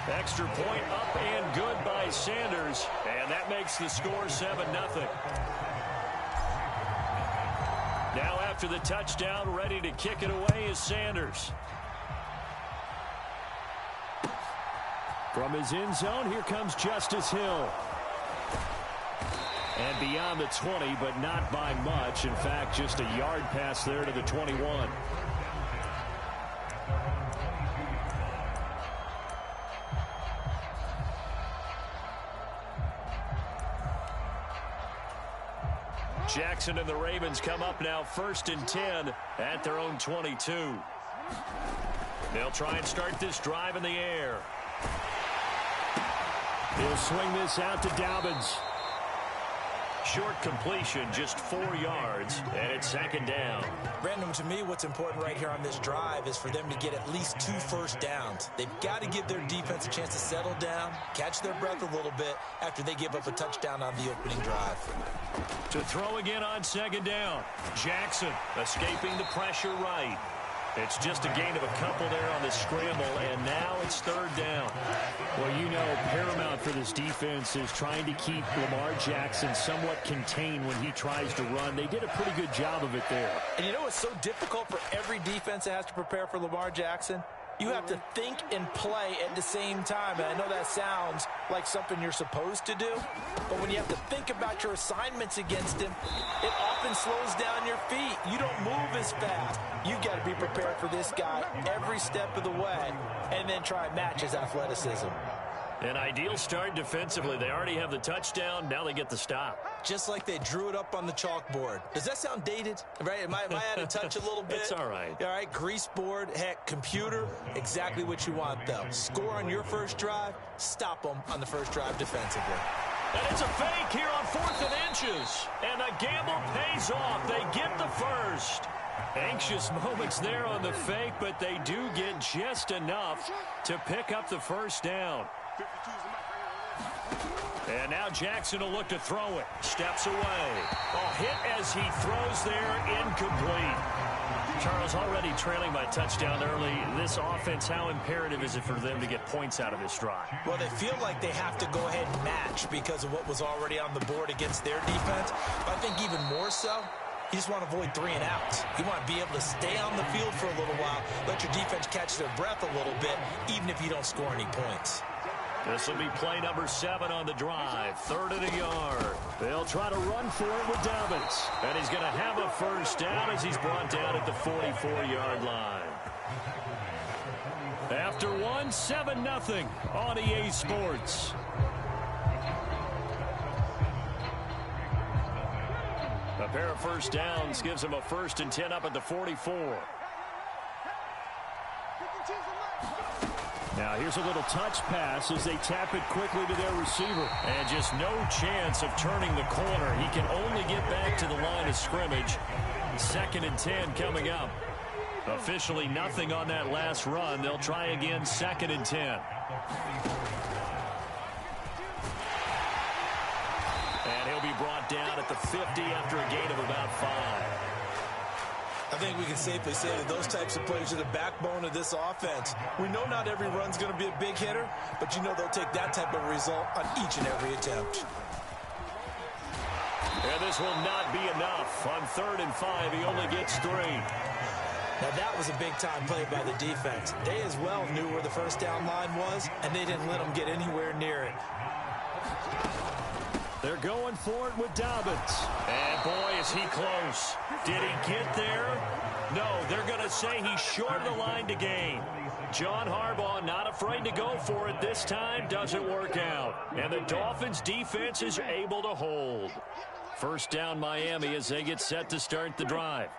Extra point up and good by Sanders. And that makes the score 7-0. Now after the touchdown, ready to kick it away is Sanders. From his end zone, here comes Justice Hill. And beyond the 20, but not by much. In fact, just a yard pass there to the 21. Jackson and the Ravens come up now 1st and 10 at their own 22. They'll try and start this drive in the air. He'll swing this out to Dobbins. Short completion, just 4 yards, and it's 2nd down. Brandon, to me, what's important right here on this drive is for them to get at least 2 first downs. They've got to give their defense a chance to settle down, catch their breath a little bit after they give up a touchdown on the opening drive. To throw again on 2nd down. Jackson escaping the pressure right. It's just a gain of a couple there on the scramble, and now it's 3rd down. Well, you know, paramount for this defense is trying to keep Lamar Jackson somewhat contained when he tries to run. They did a pretty good job of it there. And you know it's so difficult for every defense that has to prepare for Lamar Jackson? You have to think and play at the same time. And I know that sounds like something you're supposed to do, but when you have to think about your assignments against him, it often slows down your feet. You don't move as fast. You've got to be prepared for this guy every step of the way and then try and match his athleticism. An ideal start defensively. They already have the touchdown. Now they get the stop. Just like they drew it up on the chalkboard. Does that sound dated? Right? Am I out of touch a little bit? It's all right. All right, grease board, heck, computer, exactly what you want, though. Score on your first drive, stop them on the first drive defensively. And it's a fake here on 4th and inches. And the gamble pays off. They get the first. Anxious moments there on the fake, but they do get just enough to pick up the first down. And now Jackson will look to throw it. Steps away. A hit as he throws there, incomplete. Charles, already trailing by touchdown early. This offense, how imperative is it for them to get points out of this drive? Well, they feel like they have to go ahead and match because of what was already on the board against their defense. But I think even more so, you just want to avoid 3 and outs. You want to be able to stay on the field for a little while, let your defense catch their breath a little bit, even if you don't score any points. This will be play number 7 on the drive. 3rd and a yard. They'll try to run for it with Dobbins. And he's going to have a first down as he's brought down at the 44-yard line. After 1, 7-0 on EA Sports. A pair of first downs gives him a 1st and 10 up at the 44. Now here's a little touch pass as they tap it quickly to their receiver. And just no chance of turning the corner. He can only get back to the line of scrimmage. 2nd and 10 coming up. Officially nothing on that last run. They'll try again 2nd and 10. And he'll be brought down at the 50 after a gain of about 5. I think we can safely say that those types of plays are the backbone of this offense. We know not every run's going to be a big hitter, but you know they'll take that type of result on each and every attempt. And this will not be enough. On 3rd and 5, he only gets 3. Now that was a big-time play by the defense. They as well knew where the first down line was, and they didn't let them get anywhere near it. They're going for it with Dobbins. And boy, is he close. Did he get there? No, they're going to say he's short of the line to gain. John Harbaugh not afraid to go for it this time. Doesn't work out. And the Dolphins defense is able to hold. First down Miami as they get set to start the drive.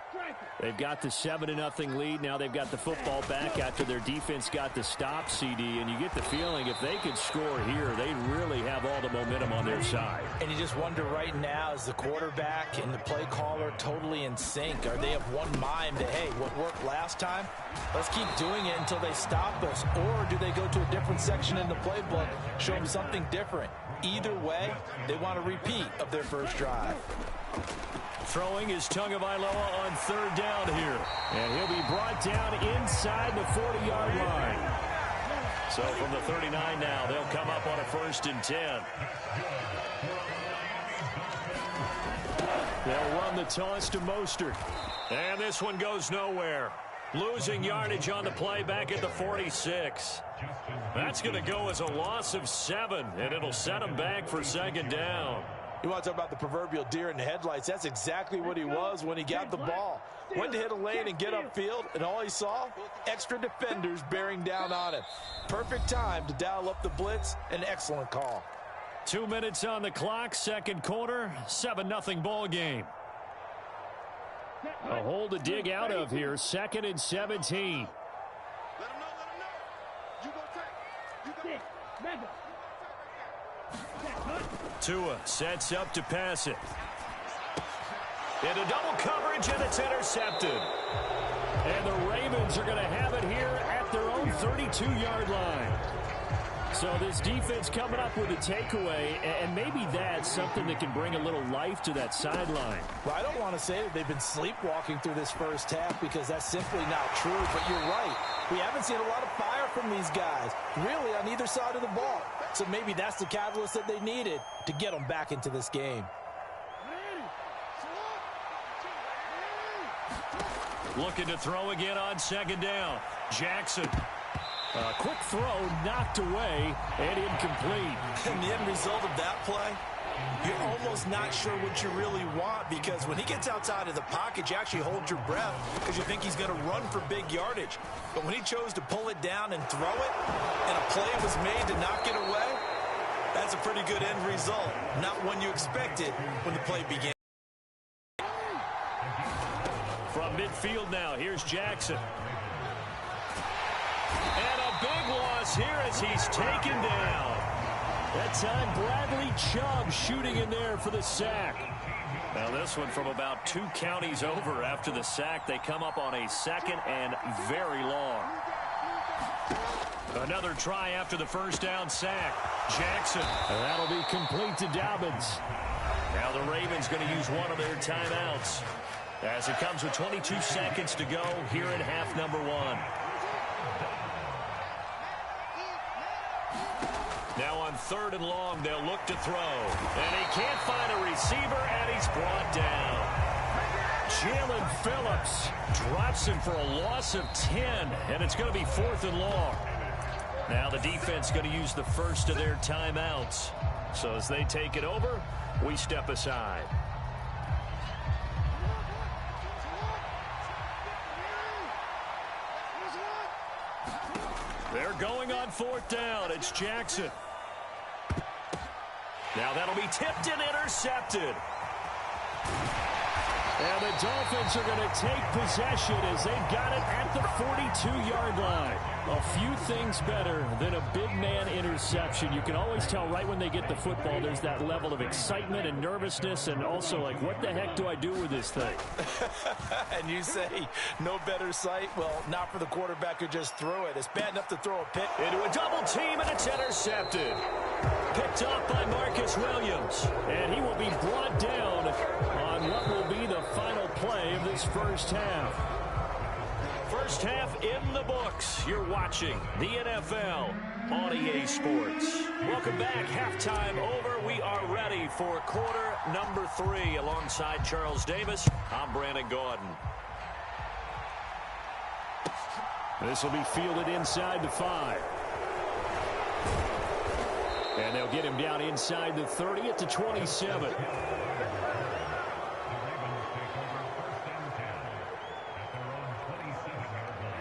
They've got the 7-0 lead. Now they've got the football back after their defense got the stop, CD. And you get the feeling if they could score here, they really have all the momentum on their side. And you just wonder right now, is the quarterback and the play caller totally in sync? Are they of one mind that, hey, what worked last time? Let's keep doing it until they stop us. Or do they go to a different section in the playbook, show them something different? Either way, they want a repeat of their first drive. Throwing is Tagovailoa on 3rd down here. And he'll be brought down inside the 40-yard line. So from the 39 now, they'll come up on a 1st and 10. They'll run the toss to Mostert. And this one goes nowhere. Losing yardage on the play back at the 46. That's going to go as a loss of 7, and it'll set him back for 2nd down. You want to talk about the proverbial deer in the headlights. That's exactly what he was when he got the ball. Went to hit a lane and get upfield, and all he saw, extra defenders bearing down on him. Perfect time to dial up the blitz. An excellent call. 2 minutes on the clock, 2nd quarter, 7-0 ball game. A hole to dig out of here, 2nd and 17. Tua sets up to pass it. Into double coverage, and it's intercepted. And the Ravens are going to have it here at their own 32-yard line. So this defense coming up with a takeaway, and maybe that's something that can bring a little life to that sideline. Well, I don't want to say that they've been sleepwalking through this first half because that's simply not true, but you're right. We haven't seen a lot of fire from these guys, really on either side of the ball. So maybe that's the catalyst that they needed to get them back into this game. Looking to throw again on 2nd down. Jackson. A quick throw knocked away and incomplete. And the end result of that play, you're almost not sure what you really want because when he gets outside of the pocket, you actually hold your breath because you think he's going to run for big yardage. But when he chose to pull it down and throw it, and a play was made to knock it away, that's a pretty good end result. Not one you expected when the play began. From midfield now, here's Jackson. And a big loss here as he's taken down. That time, Bradley Chubb shooting in there for the sack. Now this one from about 2 counties over after the sack. They come up on a 2nd and very long. Another try after the 1st down sack. Jackson. And that'll be complete to Dobbins. Now the Ravens going to use one of their timeouts as it comes with 22 seconds to go here in half number 1. Now on 3rd and long, they'll look to throw. And he can't find a receiver, and he's brought down. Jalen Phillips drops him for a loss of 10, and it's going to be 4th and long. Now the defense going to use the first of their timeouts. So as they take it over, we step aside. They're going on 4th down. It's Jackson. Now that'll be tipped and intercepted. And the Dolphins are going to take possession as they've got it at the 42-yard line. A few things better than a big man interception. You can always tell right when they get the football, there's that level of excitement and nervousness and also like, what the heck do I do with this thing? And you say, no better sight? Well, not for the quarterback who just threw it. It's bad enough to throw a pick. Into a double team, and it's intercepted. Picked off by Marcus Williams. And he will be brought down on what will be the final play of this first half. First half in the books. You're watching the NFL on EA Sports. Welcome back. Halftime over. We are ready for quarter number 3. Alongside Charles Davis, I'm Brandon Gordon. This will be fielded inside the 5. And they'll get him down inside the 30 at the 27.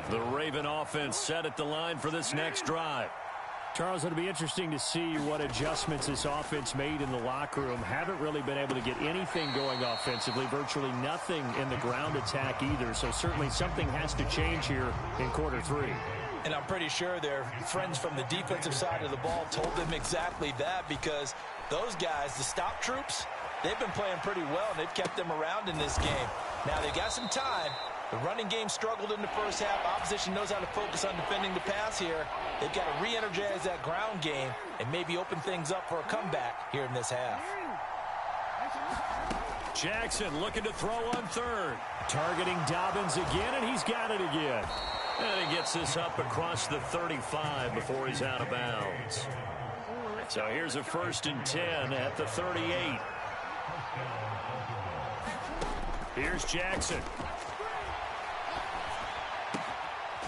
The Raven offense set at the line for this next drive. Charles, it'll be interesting to see what adjustments this offense made in the locker room. Haven't really been able to get anything going offensively, virtually nothing in the ground attack either. So certainly something has to change here in quarter 3. And I'm pretty sure their friends from the defensive side of the ball told them exactly that because those guys, the stop troops, they've been playing pretty well and they've kept them around in this game. Now they've got some time. The running game struggled in the first half. Opposition knows how to focus on defending the pass here. They've got to re-energize that ground game and maybe open things up for a comeback here in this half. Jackson looking to throw on 3rd. Targeting Dobbins again, and he's got it again. And he gets this up across the 35 before he's out of bounds. So here's a 1st and 10 at the 38. Here's Jackson.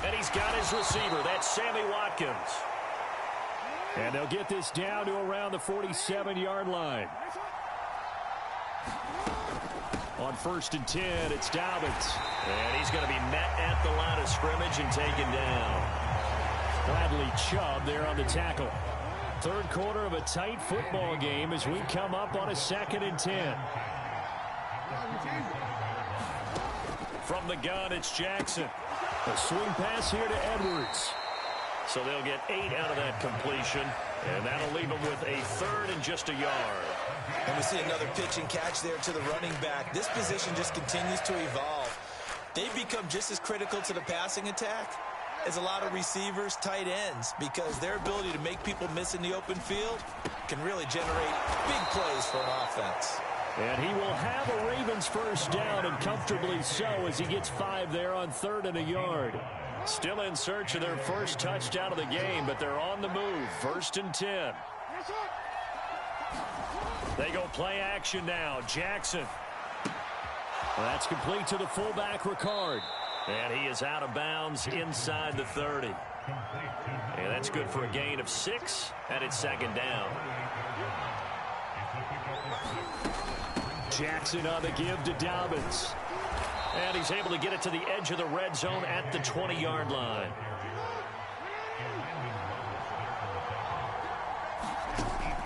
And he's got his receiver. That's Sammy Watkins. And they'll get this down to around the 47-yard line. On 1st and 10, it's Dobbins. And he's going to be met at the line of scrimmage and taken down. Bradley Chubb there on the tackle. Third quarter of a tight football game as we come up on a 2nd and 10. From the gun, it's Jackson. A swing pass here to Edwards. So they'll get 8 out of that completion, and that'll leave them with a 3rd and just a yard. And we see another pitch and catch there to the running back. This position just continues to evolve. They've become just as critical to the passing attack as a lot of receivers, tight ends, because their ability to make people miss in the open field can really generate big plays for an offense. And he will have a Ravens 1st down, and comfortably so, as he gets 5 there on 3rd and a yard. Still in search of their first touchdown of the game, but they're on the move. 1st and 10. They go play action now. Jackson. Well, that's complete to the fullback, Ricard. And he is out of bounds inside the 30. And that's good for a gain of 6, and it's 2nd down. Jackson on the give to Dobbins. And he's able to get it to the edge of the red zone at the 20-yard line.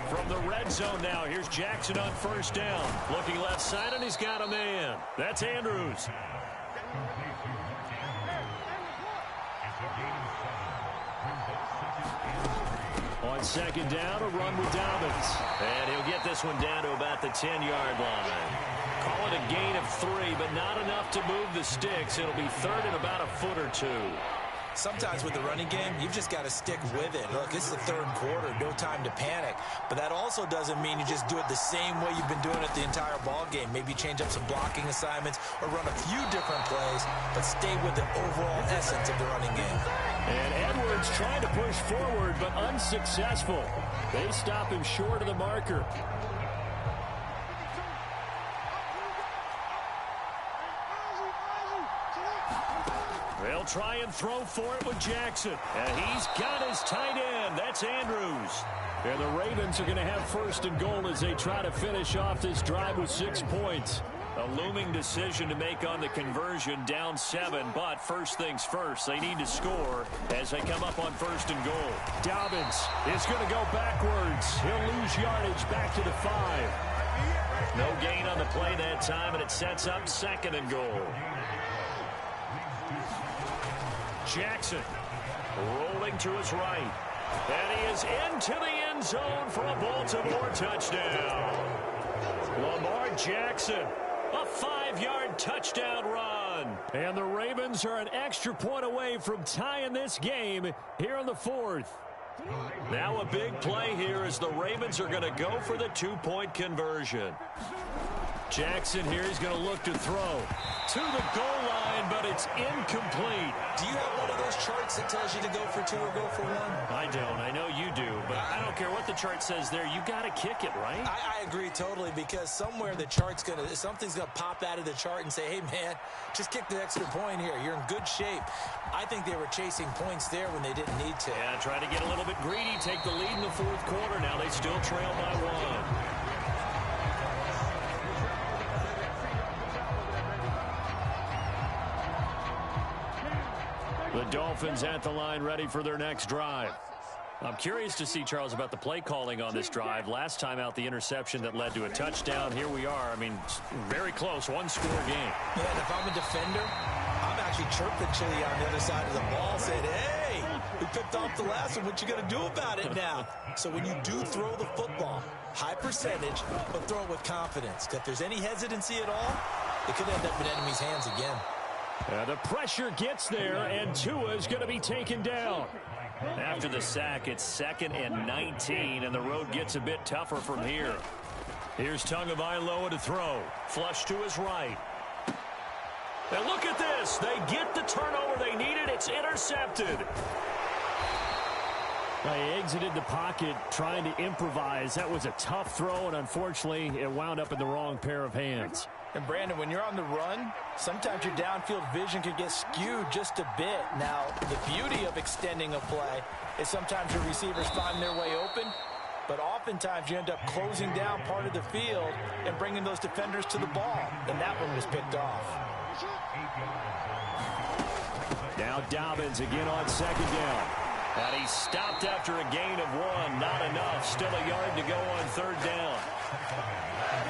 From the red zone now, here's Jackson on 1st down. Looking left side, and he's got a man. That's Andrews. On 2nd down, a run with Dobbins. And he'll get this one down to about the 10-yard line. Call it a gain of 3, but not enough to move the sticks. It'll be 3rd and about a foot or 2. Sometimes with the running game, you've just got to stick with it. Look, it's the 3rd quarter, no time to panic. But that also doesn't mean you just do it the same way you've been doing it the entire ball game. Maybe change up some blocking assignments or run a few different plays, but stay with the overall essence of the running game. And Edwards trying to push forward, but unsuccessful. They stop him short of the marker. They'll try and throw for it with Jackson. And he's got his tight end. That's Andrews. And the Ravens are going to have 1st and goal as they try to finish off this drive with 6 points. A looming decision to make on the conversion, down 7, but first things first, they need to score as they come up on 1st and goal. Dobbins is going to go backwards. He'll lose yardage back to the 5. No gain on the play that time, and it sets up 2nd and goal. Jackson rolling to his right. And he is into the end zone for a Baltimore touchdown. Lamar Jackson, a 5-yard touchdown run. And the Ravens are an extra point away from tying this game here in the 4th. Now a big play here as the Ravens are going to go for the 2-point conversion. Jackson here is going to look to throw to the goal line, but it's incomplete. Do you have one of those charts that tells you to go for 2 or go for 1? I don't. I know you do, but I don't care what the chart says there. You got to kick it, right? I agree totally, because somewhere the chart's something's going to pop out of the chart and say, hey, man, just kick the extra point here. You're in good shape. I think they were chasing points there when they didn't need to. Yeah, try to get a little bit greedy, take the lead in the 4th quarter. Now they still trail by 1. The Dolphins at the line, ready for their next drive. I'm curious to see, Charles, about the play calling on this drive. Last time out, the interception that led to a touchdown. Here we are. I mean, very close, 1-score game. Yeah, and if I'm a defender, I'm actually chirping Chili on the other side of the ball, saying, hey, we picked off the last one. What you going to do about it now? So when you do throw the football, high percentage, but throw it with confidence. If there's any hesitancy at all, it could end up in enemy's hands again. The pressure gets there, and Tua is going to be taken down. After the sack, it's 2nd and 19, and the road gets a bit tougher from here. Here's Tagovailoa to throw. Flush to his right. And look at this. They get the turnover they needed. It's intercepted. They exited the pocket trying to improvise. That was a tough throw, and unfortunately, it wound up in the wrong pair of hands. And, Brandon, when you're on the run, sometimes your downfield vision can get skewed just a bit. Now, the beauty of extending a play is sometimes your receivers find their way open, but oftentimes you end up closing down part of the field and bringing those defenders to the ball. And that one was picked off. Now Dobbins again on second down. And he stopped after a gain of 1. Not enough. Still a yard to go on third down.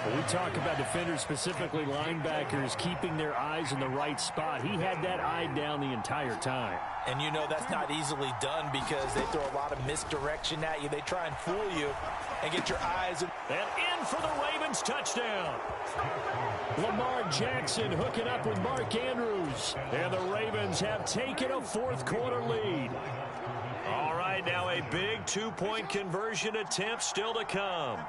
When we talk about defenders, specifically linebackers, keeping their eyes in the right spot, he had that eye down the entire time. And you know that's not easily done because they throw a lot of misdirection at you. They try and fool you and get your eyes. And in for the Ravens touchdown. Lamar Jackson hooking up with Mark Andrews. And the Ravens have taken a fourth-quarter lead. All right, now a big two-point conversion attempt still to come.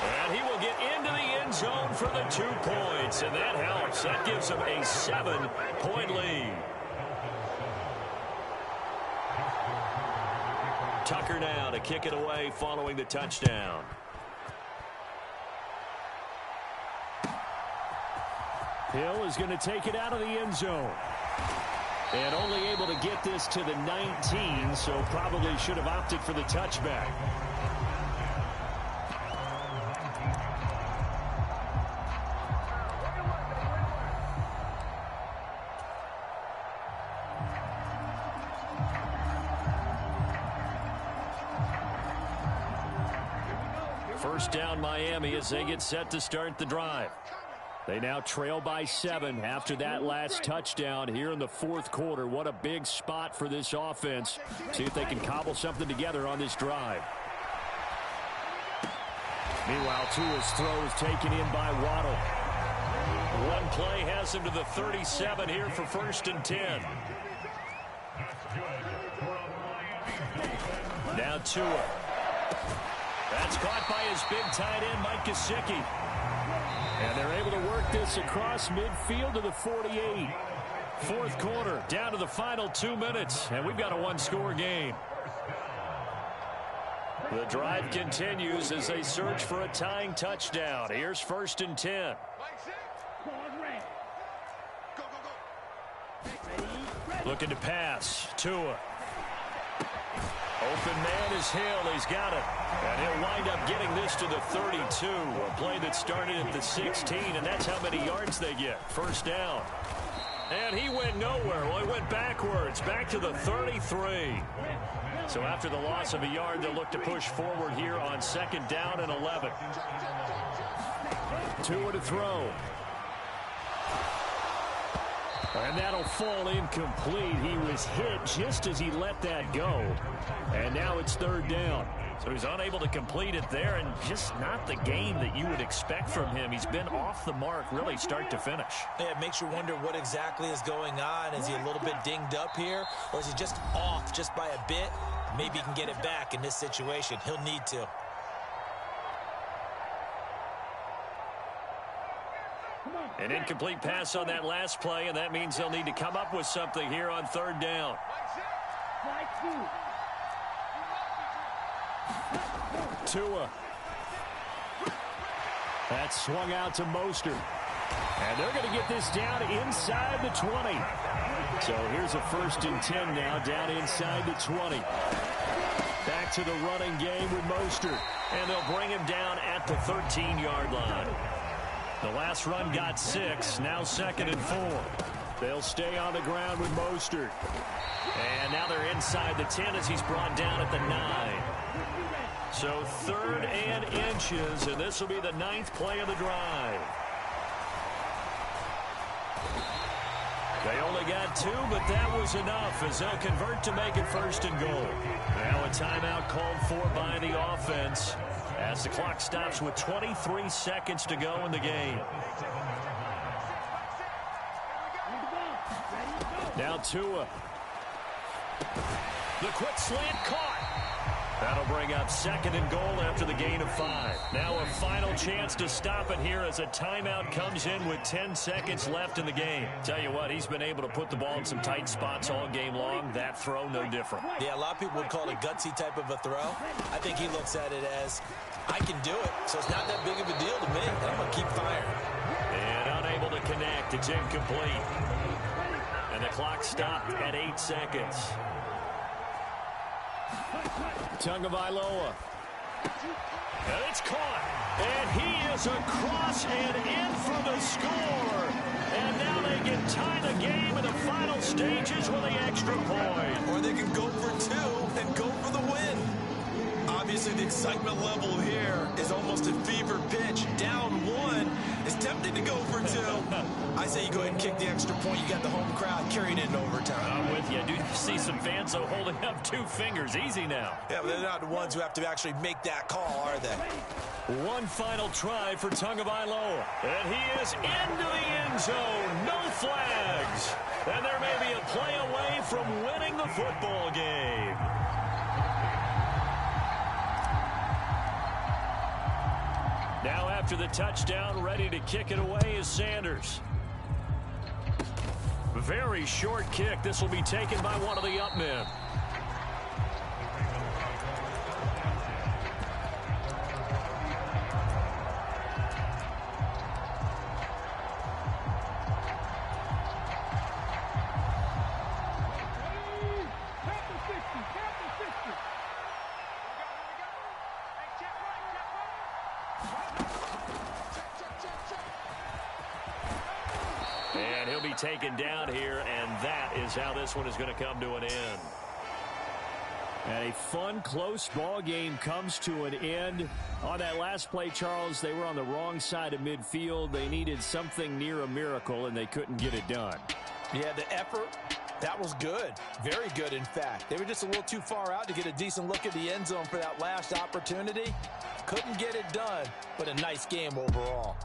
And he will get into the end zone for the 2 points, and that helps. That gives him a 7-point lead. Tucker now to kick it away following the touchdown. Hill is going to take it out of the end zone. And only able to get this to the 19, so probably should have opted for the touchback. First down Miami as they get set to start the drive. They now trail by 7 after that last touchdown here in the fourth quarter. What a big spot for this offense. See if they can cobble something together on this drive. Meanwhile, Tua's throw is taken in by Waddle. One play has him to the 37 here for 1st and 10. Now Tua. That's caught by his big tight end, Mike Gesicki. And they're able to work this across midfield to the 48. Fourth quarter, down to the final 2 minutes, and we've got a one-score game. The drive continues as they search for a tying touchdown. Here's 1st and 10. Looking to pass. Tua. Open man is Hill. He's got it. And he'll wind up getting this to the 32. A play that started at the 16, and that's how many yards they get. First down. And he went nowhere. Well, he went backwards, back to the 33. So after the loss of a yard, they'll look to push forward here on 2nd down and 11. Tua to throw. And that'll fall incomplete. He was hit just as he let that go. And now it's 3rd down. So he's unable to complete it there, and just not the game that you would expect from him. He's been off the mark really start to finish. Yeah, it makes you wonder what exactly is going on. Is he a little bit dinged up here, or is he just off just by a bit? Maybe he can get it back in this situation. He'll need to. An incomplete pass on that last play, and that means they'll need to come up with something here on 3rd down. Tua. That's swung out to Mostert. And they're going to get this down inside the 20. So here's a 1st and 10 now, down inside the 20. Back to the running game with Mostert. And they'll bring him down at the 13-yard line. The last run got 6, now 2nd and 4. They'll stay on the ground with Mostert. And now they're inside the 10 as he's brought down at the 9. So 3rd and inches, and this will be the 9th play of the drive. They only got 2, but that was enough as they'll convert to make it 1st and goal. Now a timeout called for by the offense as the clock stops with 23 seconds to go in the game. Now Tua. The quick slant caught. That'll bring up 2nd and goal after the gain of 5. Now a final chance to stop it here as a timeout comes in with 10 seconds left in the game. Tell you what, he's been able to put the ball in some tight spots all game long. That throw, no different. Yeah, a lot of people would call it a gutsy type of a throw. I think he looks at it as, I can do it, so it's not that big of a deal to me. I'm going to keep firing. And unable to connect. It's incomplete. And the clock stopped at 8 seconds. Tagovailoa. And it's caught. And he is across and in for the score. And now they can tie the game in the final stages with the extra point. Or they can go for 2 and go for the win. Obviously, the excitement level here is almost a fever pitch. Down 1. It's tempting to go for 2. I say you go ahead and kick the extra point. You got the home crowd carrying it into overtime. I'm with you. I do see some fans, though, holding up 2 fingers. Easy now. Yeah, but they're not the ones who have to actually make that call, are they? One final try for Tagovailoa. And he is into the end zone. No flags. And there may be a play away from winning the football game. Now after the touchdown, ready to kick it away is Sanders. Very short kick. This will be taken by one of the up men. And he'll be taken down here, and that is how this one is going to come to an end. And a fun, close ball game comes to an end. On that last play, Charles, they were on the wrong side of midfield. They needed something near a miracle, and they couldn't get it done. Yeah, the effort, that was good. Very good, in fact. They were just a little too far out to get a decent look at the end zone for that last opportunity. Couldn't get it done, but a nice game overall.